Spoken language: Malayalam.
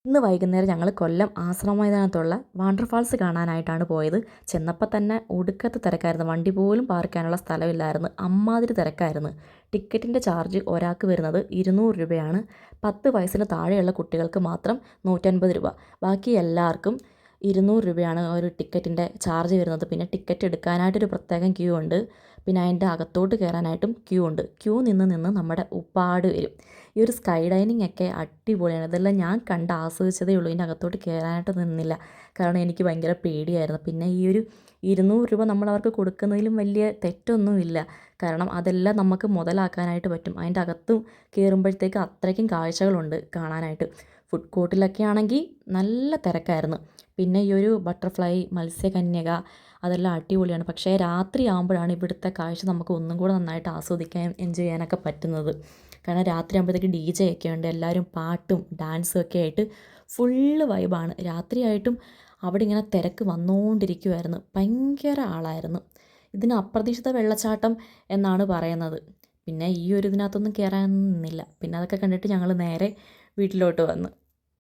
ഇന്ന് വൈകുന്നേരം ഞങ്ങൾ കൊല്ലം ആശ്രമ മൈതാനത്തുള്ള വാട്ടർഫാൾസ് കാണാനായിട്ടാണ് പോയത്. ചെന്നപ്പോൾ തന്നെ ഒടുക്കത്തെ തിരക്കായിരുന്നു. വണ്ടി പോലും പാർക്കാനുള്ള സ്ഥലമില്ലായിരുന്നു. അമ്മാതിരി തിരക്കായിരുന്നു. ടിക്കറ്റിൻ്റെ ചാർജ് ഒരാൾക്ക് വരുന്നത് 200 രൂപയാണ്. 10 വയസ്സിന് താഴെയുള്ള കുട്ടികൾക്ക് മാത്രം 150 രൂപ. ബാക്കി എല്ലാവർക്കും 200 രൂപയാണ് ഒരു ടിക്കറ്റിൻ്റെ ചാർജ് വരുന്നത്. പിന്നെ ടിക്കറ്റ് എടുക്കാനായിട്ടൊരു പ്രത്യേകം ക്യൂ ഉണ്ട്. പിന്നെ അതിൻ്റെ അകത്തോട്ട് കയറാനായിട്ടും ക്യൂ ഉണ്ട്. ക്യൂ നിന്ന് നമ്മുടെ ഉപ്പാട് വരും. ഈ ഒരു സ്കൈ ഡൈനിങ് ഒക്കെ അടിപൊളിയാണ്. ഇതെല്ലാം ഞാൻ കണ്ട് ആസ്വദിച്ചതേ ഉള്ളൂ. ഇതിൻ്റെ അകത്തോട്ട് കയറാനായിട്ട് നിന്നില്ല. കാരണം എനിക്ക് ഭയങ്കര പേടിയായിരുന്നു. പിന്നെ ഈ ഒരു 200 രൂപ നമ്മൾ അവർക്ക് കൊടുക്കുന്നതിലും വലിയ തെറ്റൊന്നുമില്ല. കാരണം അതെല്ലാം നമുക്ക് മുതലാക്കാനായിട്ട് പറ്റും. അതിൻ്റെ അകത്തും കയറുമ്പോഴത്തേക്ക് അത്രയ്ക്കും കാഴ്ചകളുണ്ട് കാണാനായിട്ട്. ഫുഡ് കോർട്ടിലൊക്കെ ആണെങ്കിൽ നല്ല തിരക്കായിരുന്നു. പിന്നെ ഈ ഒരു ബട്ടർഫ്ലൈ, മത്സ്യകന്യക അതെല്ലാം അടിപൊളിയാണ്. പക്ഷേ രാത്രി ആകുമ്പോഴാണ് ഇവിടുത്തെ കാഴ്ച നമുക്ക് ഒന്നും കൂടെ നന്നായിട്ട് ആസ്വദിക്കാൻ എൻജോയ് ചെയ്യാനൊക്കെ പറ്റുന്നത്. കാരണം രാത്രി ആകുമ്പോഴത്തേക്ക് DJ ഒക്കെ ഉണ്ട്. എല്ലാവരും പാട്ടും ഡാൻസും ഒക്കെ ആയിട്ട് ഫുള്ള് വൈബാണ്. രാത്രിയായിട്ടും അവിടെ ഇങ്ങനെ തിരക്ക് വന്നുകൊണ്ടിരിക്കുമായിരുന്നു. ഭയങ്കര ആളായിരുന്നു. ഇതിന് അപ്രതീക്ഷിത വെള്ളച്ചാട്ടം എന്നാണ് പറയുന്നത്. പിന്നെ ഈ ഒരു ഇതിനകത്തൊന്നും കയറാൻ നിന്നില്ല. പിന്നെ അതൊക്കെ കണ്ടിട്ട് ഞങ്ങൾ നേരെ വീട്ടിലോട്ട് വന്നു.